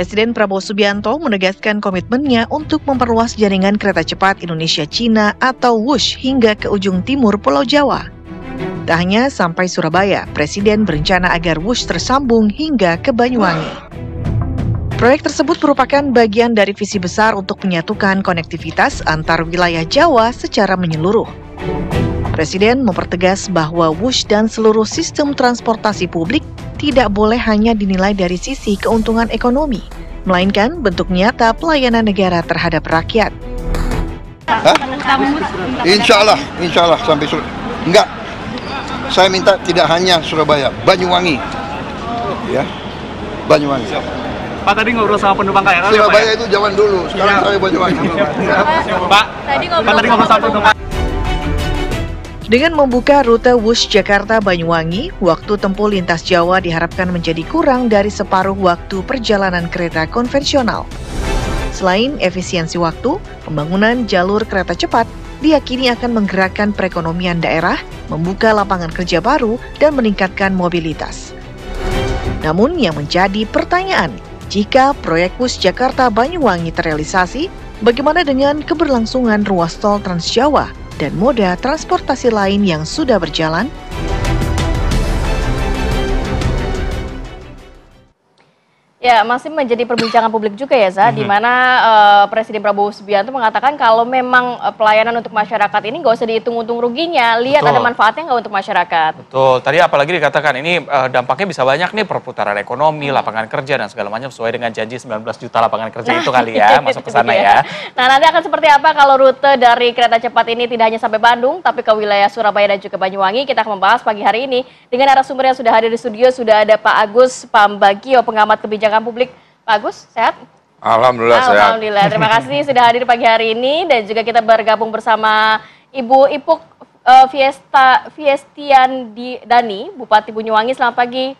Presiden Prabowo Subianto menegaskan komitmennya untuk memperluas jaringan kereta cepat Indonesia-Cina atau WUSH hingga ke ujung timur Pulau Jawa. Tak hanya sampai Surabaya, Presiden berencana agar WUSH tersambung hingga ke Banyuwangi. Proyek tersebut merupakan bagian dari visi besar untuk menyatukan konektivitas antar wilayah Jawa secara menyeluruh. Presiden mempertegas bahwa WUSH dan seluruh sistem transportasi publik tidak boleh hanya dinilai dari sisi keuntungan ekonomi, melainkan bentuk nyata pelayanan negara terhadap rakyat. Insya Allah sampai Surabaya. Enggak, saya minta tidak hanya Surabaya, Banyuwangi, ya, Banyuwangi. Pak tadi ngobrol sama penumpang KRL. Surabaya ya, itu zaman dulu, sekarang saya Banyuwangi. Pak tadi ngobrol sama penumpang. Dengan membuka rute WUSH Jakarta-Banyuwangi, waktu tempuh lintas Jawa diharapkan menjadi kurang dari separuh waktu perjalanan kereta konvensional. Selain efisiensi waktu, pembangunan jalur kereta cepat diyakini akan menggerakkan perekonomian daerah, membuka lapangan kerja baru, dan meningkatkan mobilitas. Namun yang menjadi pertanyaan, jika proyek WUSH Jakarta-Banyuwangi terrealisasi, bagaimana dengan keberlangsungan ruas tol Trans Jawa dan moda transportasi lain yang sudah berjalan? Ya, masih menjadi perbincangan publik juga ya, di mana Presiden Prabowo Subianto mengatakan kalau memang pelayanan untuk masyarakat ini nggak usah dihitung untung ruginya, lihat ada manfaatnya nggak untuk masyarakat. Betul, tadi apalagi dikatakan ini dampaknya bisa banyak nih, perputaran ekonomi, lapangan kerja, dan segala macam sesuai dengan janji 19 juta lapangan kerja itu kali ya, masuk ke sana ya. Nah, nanti akan seperti apa kalau rute dari kereta cepat ini tidak hanya sampai Bandung, tapi ke wilayah Surabaya dan juga Banyuwangi. Kita akan membahas pagi hari ini dengan narasumber yang sudah hadir di studio. Sudah ada Pak Agus Pambagio, pengamat kebijakan publik. Pak Agus, sehat? Alhamdulillah sehat. Alhamdulillah, terima kasih sudah hadir pagi hari ini. Dan juga kita bergabung bersama Ibu Ipuk Fiestian Dani, Bupati Banyuwangi. Selamat pagi,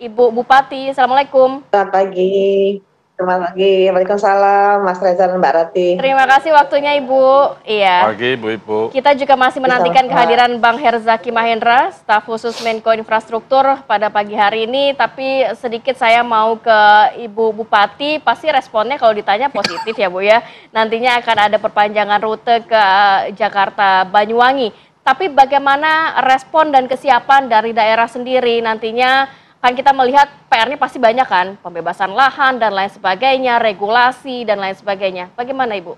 Ibu Bupati. Assalamualaikum. Selamat pagi. Selamat pagi. Waalaikumsalam, Mas Reza dan Mbak Rati. Terima kasih waktunya, Ibu. Iya. Pagi, Ibu. Kita juga masih menantikan kehadiran Bang Herzaki Mahendra, staf khusus Menko Infrastruktur pada pagi hari ini. Tapi sedikit saya mau ke Ibu Bupati, pasti responnya kalau ditanya positif ya Bu ya. Nantinya akan ada perpanjangan rute ke Jakarta Banyuwangi. Tapi bagaimana respon dan kesiapan dari daerah sendiri nantinya? Kan kita melihat PR-nya pasti banyak kan, pembebasan lahan dan lain sebagainya, regulasi dan lain sebagainya. Bagaimana Ibu?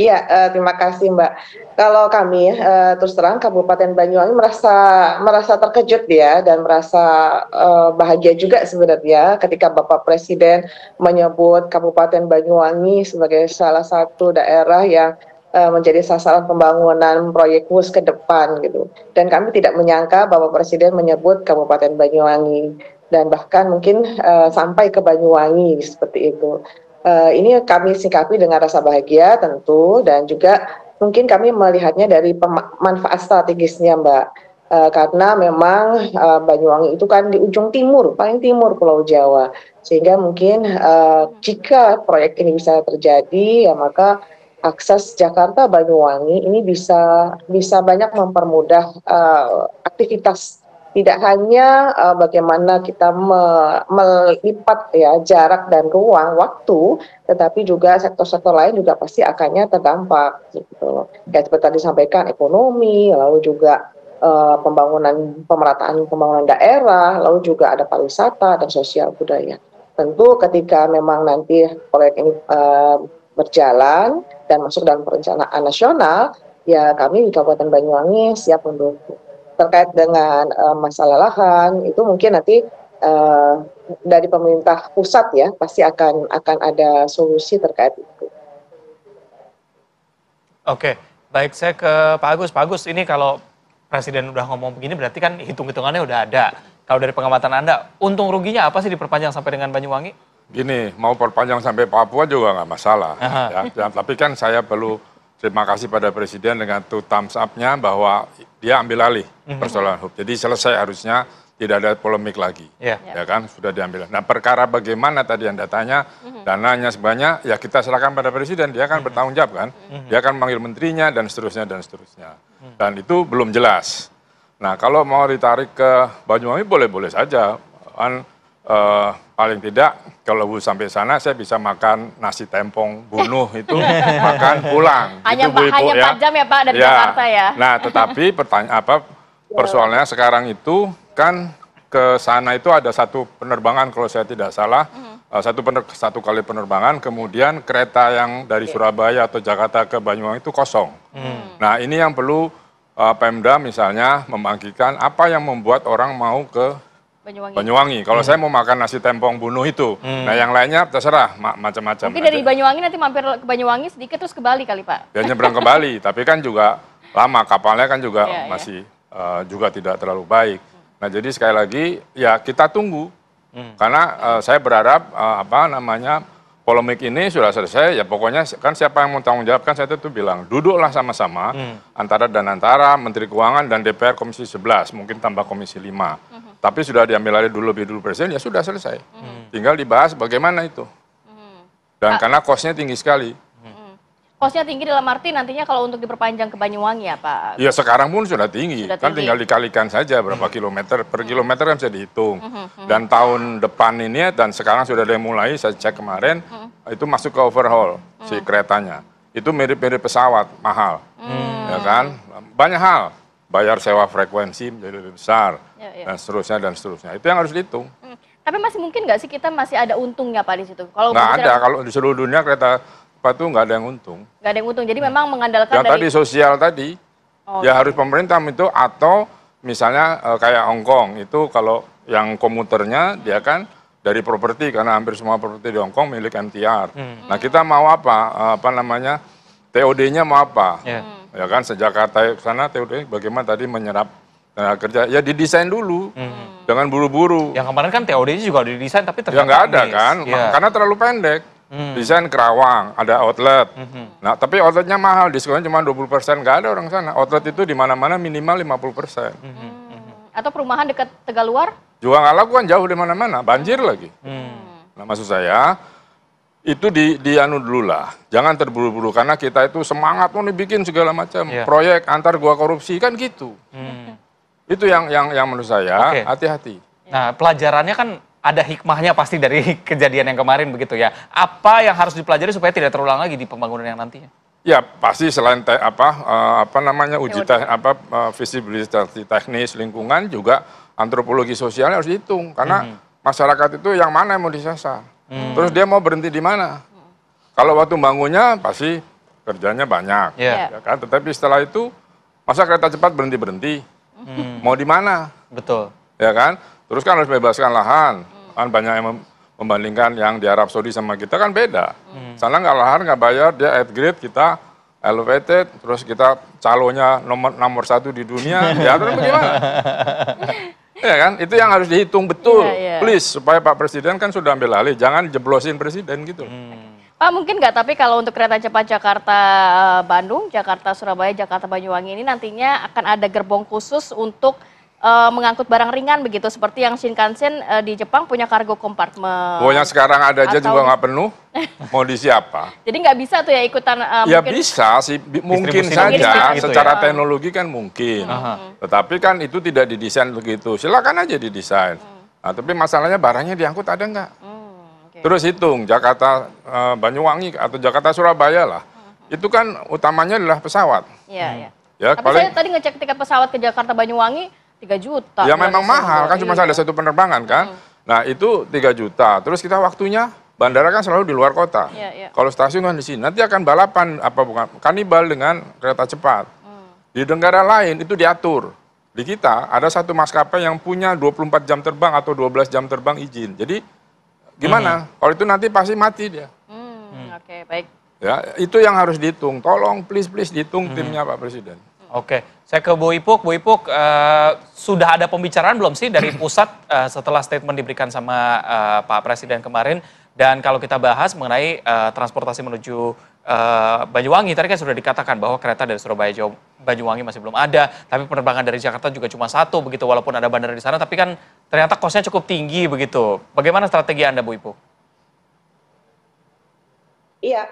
Iya, terima kasih Mbak. Kalau kami terus terang Kabupaten Banyuwangi merasa terkejut ya, dan merasa bahagia juga sebenarnya ketika Bapak Presiden menyebut Kabupaten Banyuwangi sebagai salah satu daerah yang menjadi sasaran pembangunan proyek WUSH ke depan gitu. Dan kami tidak menyangka Bapak Presiden menyebut Kabupaten Banyuwangi, dan bahkan mungkin sampai ke Banyuwangi seperti itu. Ini kami sikapi dengan rasa bahagia tentu, dan juga mungkin kami melihatnya dari manfaat strategisnya Mbak. Karena memang Banyuwangi itu kan di ujung timur, paling timur Pulau Jawa. Sehingga mungkin jika proyek ini bisa terjadi, ya maka akses Jakarta Banyuwangi ini bisa banyak mempermudah aktivitas, tidak hanya bagaimana kita melipat ya jarak dan ruang waktu, tetapi juga sektor-sektor lain juga pasti akannya terdampak gitu. Kayak seperti tadi disampaikan, ekonomi, lalu juga pemerataan pembangunan daerah, lalu juga ada pariwisata dan sosial budaya. Tentu ketika memang nanti proyek ini berjalan dan masuk dalam perencanaan nasional, ya kami di Kabupaten Banyuwangi siap mendukung. Terkait dengan masalah lahan, itu mungkin nanti dari pemerintah pusat ya pasti akan ada solusi terkait itu. Oke, baik, saya ke Pak Agus. Pak Agus, ini kalau Presiden udah ngomong begini berarti kan hitung-hitungannya udah ada. Kalau dari pengamatan Anda, untung ruginya apa sih diperpanjang sampai dengan Banyuwangi? Gini, mau perpanjang sampai Papua juga nggak masalah. Ya. Tapi kan saya perlu terima kasih pada Presiden dengan two thumbs up-nya bahwa dia ambil alih persoalan HUB. Jadi selesai harusnya, tidak ada polemik lagi. Ya kan, sudah diambil. Nah, perkara bagaimana tadi Anda tanya, dananya sebanyak, ya kita serahkan pada Presiden, dia kan bertanggung jawab kan. Dia akan memanggil menterinya dan seterusnya dan seterusnya. Dan itu belum jelas. Nah, kalau mau ditarik ke Banyuwangi boleh-boleh saja. Kan paling tidak kalau Bu sampai sana saya bisa makan nasi tempong bunuh itu makan pulang. Hanya, itu, Bu, Ibu, hanya 4 jam ya Pak dari Jakarta ya. Nah, tetapi persoalannya sekarang itu kan ke sana itu ada satu penerbangan kalau saya tidak salah, satu kali penerbangan, kemudian kereta yang dari Surabaya atau Jakarta ke Banyuwangi itu kosong. Nah, ini yang perlu Pemda misalnya membangkitkan apa yang membuat orang mau ke Banyuwangi. Kalau saya mau makan nasi tempong bunuh itu, nah yang lainnya terserah macam-macam. Mungkin dari Banyuwangi nanti mampir ke Banyuwangi sedikit terus ke Bali kali Pak. Ya nyebrang ke Bali, tapi kan juga lama kapalnya kan juga masih juga tidak terlalu baik. Nah jadi sekali lagi ya kita tunggu, karena saya berharap polemik ini sudah selesai, ya pokoknya kan siapa yang mau tanggung jawab kan saya itu bilang, duduklah sama-sama antara Menteri Keuangan dan DPR Komisi 11, mungkin tambah Komisi 5. Tapi sudah diambil alih dulu Presiden, ya sudah selesai. Tinggal dibahas bagaimana itu. Dan karena cost-nya tinggi sekali. Cost-nya tinggi dalam arti nantinya kalau untuk diperpanjang ke Banyuwangi ya Pak? Ya sekarang pun sudah tinggi, kan tinggal dikalikan saja berapa kilometer, per kilometer kan bisa dihitung. Dan tahun depan ini, dan sekarang sudah ada yang mulai, saya cek kemarin, itu masuk ke overhaul si keretanya. Itu mirip-mirip pesawat, mahal. Ya kan? Banyak hal, bayar sewa frekuensi menjadi lebih besar, dan seterusnya. Itu yang harus dihitung. Tapi masih mungkin nggak sih kita masih ada untungnya Pak di situ? Nggak ada, kalau di seluruh dunia kereta itu nggak ada yang untung. Nggak ada yang untung, jadi memang mengandalkan yang tadi sosial tadi, ya harus pemerintah itu, atau misalnya kayak Hongkong itu kalau yang komuternya dia kan dari properti, karena hampir semua properti di Hongkong milik MTR. Nah kita mau apa TOD-nya mau apa? Ya kan sejak Jakarta ke sana TOD bagaimana tadi menyerap tenaga kerja, ya didesain dulu, jangan buru-buru. Yang kemarin kan TOD-nya juga didesain tapi ternyata ya nggak ada kan, karena terlalu pendek. Desain Kerawang, ada outlet. Nah, tapi outletnya mahal, diskonnya cuma 20%, nggak ada orang sana. Outlet itu di mana-mana minimal 50%. Atau perumahan dekat Tegaluar? Juga nggak laku kan, jauh di mana-mana, banjir lagi. Nah, maksud saya, itu dianu dulu lah. Jangan terburu-buru, karena kita itu semangat mau dibikin segala macam. Proyek antar gua korupsi, kan gitu. Itu yang menurut saya, hati-hati. Nah, pelajarannya kan ada hikmahnya pasti dari kejadian yang kemarin begitu ya. Apa yang harus dipelajari supaya tidak terulang lagi di pembangunan yang nantinya? Ya pasti selain visibilitas teknis lingkungan, juga antropologi sosialnya harus dihitung, karena masyarakat itu yang mana yang mau disasar. Terus dia mau berhenti di mana? Kalau waktu bangunnya pasti kerjanya banyak, ya kan? Tetapi setelah itu masa kereta cepat berhenti? Mau di mana? Betul. Ya kan? Terus kan harus bebaskan lahan. Kan banyak yang membandingkan yang di Arab Saudi sama kita kan beda. Sana nggak lahan, nggak bayar, dia at grade, kita elevated, terus kita calonnya nomor 1 di dunia, ya terus bagaimana? Ya kan? Itu yang harus dihitung betul. Please, supaya Pak Presiden kan sudah ambil alih, jangan jeblosin Presiden gitu. Pak mungkin nggak, tapi kalau untuk kereta cepat Jakarta-Bandung, Jakarta-Surabaya, Jakarta-Banyuwangi ini nantinya akan ada gerbong khusus untuk mengangkut barang ringan begitu, seperti yang Shinkansen di Jepang punya cargo compartment. Yang sekarang ada aja juga nggak penuh, mau diisi apa? Jadi nggak bisa tuh ya ikutan. Ya mungkin bisa sih, mungkin saja, secara teknologi kan mungkin. Tetapi kan itu tidak didesain begitu, silakan aja didesain. Nah, tapi masalahnya barangnya diangkut ada nggak? Terus hitung, Jakarta Banyuwangi atau Jakarta Surabaya lah, itu kan utamanya adalah pesawat. Iya. Ya, tapi saya tadi ngecek tiket pesawat ke Jakarta Banyuwangi 3 juta. Ya memang mahal, kan cuma ada satu penerbangan kan. Nah itu 3 juta, terus kita waktunya, bandara kan selalu di luar kota. Kalau stasiun kan di sini, nanti akan balapan, kanibal dengan kereta cepat. Di negara lain itu diatur. Di kita ada satu maskapai yang punya 24 jam terbang atau 12 jam terbang izin. Jadi gimana? Kalau itu nanti pasti mati dia. Oke, baik. Ya, itu yang harus dihitung. Tolong please dihitung timnya Pak Presiden. Oke, saya ke Bu Ipuk. Bu Ipuk, sudah ada pembicaraan belum sih dari pusat setelah statement diberikan sama Pak Presiden kemarin? Dan kalau kita bahas mengenai transportasi menuju Banyuwangi, tadi kan sudah dikatakan bahwa kereta dari Surabaya Banyuwangi masih belum ada, tapi penerbangan dari Jakarta juga cuma 1 begitu, walaupun ada bandara di sana, tapi kan ternyata kosnya cukup tinggi begitu. Bagaimana strategi Anda, Bu Ipuk? Iya,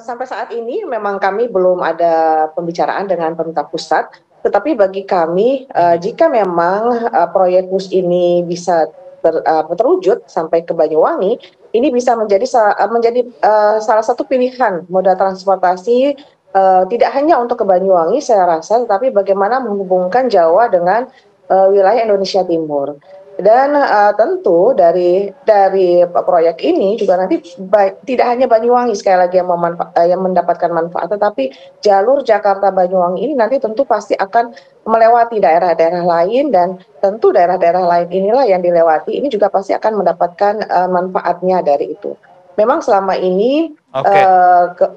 sampai saat ini memang kami belum ada pembicaraan dengan pemerintah pusat, tetapi bagi kami jika memang proyek bus ini bisa terwujud sampai ke Banyuwangi, ini bisa menjadi salah satu pilihan moda transportasi tidak hanya untuk ke Banyuwangi saya rasa, tetapi bagaimana menghubungkan Jawa dengan wilayah Indonesia Timur. Dan tentu dari proyek ini juga nanti tidak hanya Banyuwangi sekali lagi yang mendapatkan manfaat, tetapi jalur Jakarta Banyuwangi ini nanti tentu pasti akan melewati daerah-daerah lain, dan tentu daerah-daerah lain inilah yang dilewati ini juga pasti akan mendapatkan manfaatnya dari itu. Memang selama ini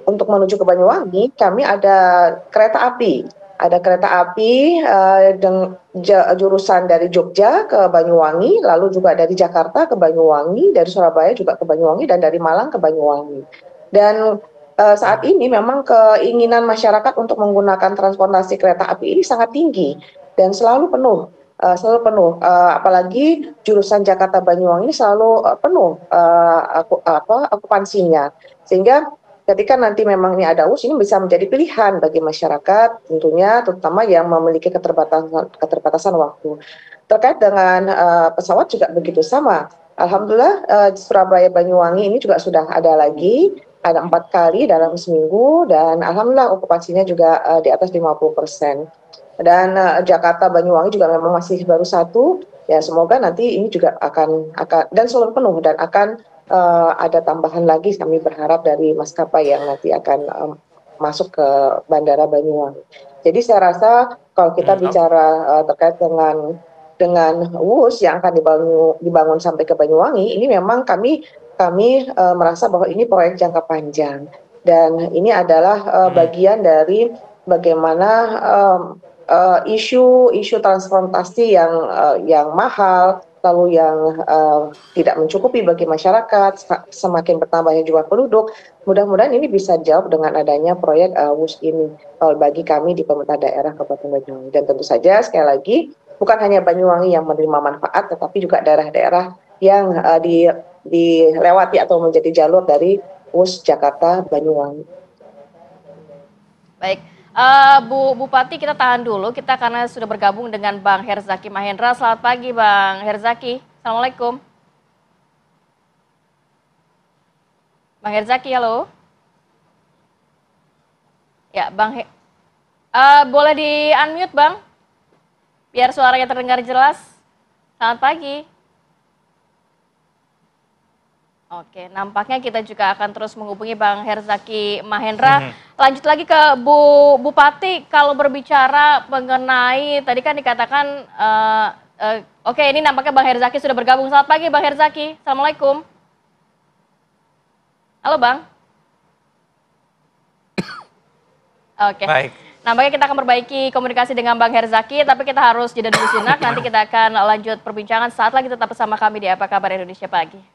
untuk menuju ke Banyuwangi kami ada kereta api. Ada kereta api jurusan dari Jogja ke Banyuwangi, lalu juga dari Jakarta ke Banyuwangi, dari Surabaya juga ke Banyuwangi, dan dari Malang ke Banyuwangi. Dan saat ini memang keinginan masyarakat untuk menggunakan transportasi kereta api ini sangat tinggi dan selalu penuh. Apalagi jurusan Jakarta Banyuwangi ini selalu penuh okupansinya, sehingga ketika nanti memang ini ada WUS, ini bisa menjadi pilihan bagi masyarakat tentunya, terutama yang memiliki keterbatasan waktu. Terkait dengan pesawat juga begitu sama. Alhamdulillah Surabaya Banyuwangi ini juga sudah ada 4 kali dalam seminggu, dan alhamdulillah okupansinya juga di atas 50%. Dan Jakarta Banyuwangi juga memang masih baru 1. Ya semoga nanti ini juga akan dan selalu penuh, dan akan ada tambahan lagi kami berharap dari maskapai yang nanti akan masuk ke Bandara Banyuwangi. Jadi saya rasa kalau kita bicara terkait dengan WUS yang akan dibangun sampai ke Banyuwangi, ini memang kami merasa bahwa ini proyek jangka panjang, dan ini adalah bagian dari bagaimana isu transportasi yang mahal, lalu yang tidak mencukupi bagi masyarakat, semakin bertambahnya jumlah penduduk. Mudah-mudahan ini bisa jawab dengan adanya proyek WUS ini bagi kami di pemerintah daerah Kabupaten Banyuwangi. Dan tentu saja sekali lagi bukan hanya Banyuwangi yang menerima manfaat, tetapi juga daerah-daerah yang dilewati atau menjadi jalur dari WUS Jakarta Banyuwangi. Baik. Bu Bupati, kita tahan dulu, kita karena sudah bergabung dengan Bang Herzaki Mahendra. Selamat pagi Bang Herzaki, Assalamualaikum. Bang Herzaki, halo. Ya Bang, boleh di-unmute Bang, biar suaranya terdengar jelas. Selamat pagi. Oke, nampaknya kita juga akan terus menghubungi Bang Herzaki Mahendra. Lanjut lagi ke Bu Bupati, kalau berbicara mengenai tadi kan dikatakan, oke ini nampaknya Bang Herzaki sudah bergabung. Selamat pagi Bang Herzaki, Assalamualaikum. Halo Bang. Oke. Baik. Nampaknya kita akan perbaiki komunikasi dengan Bang Herzaki, tapi kita harus jeda dulu sejenak. Nanti kita akan lanjut perbincangan saat lagi, tetap bersama kami di Apa Kabar Indonesia Pagi.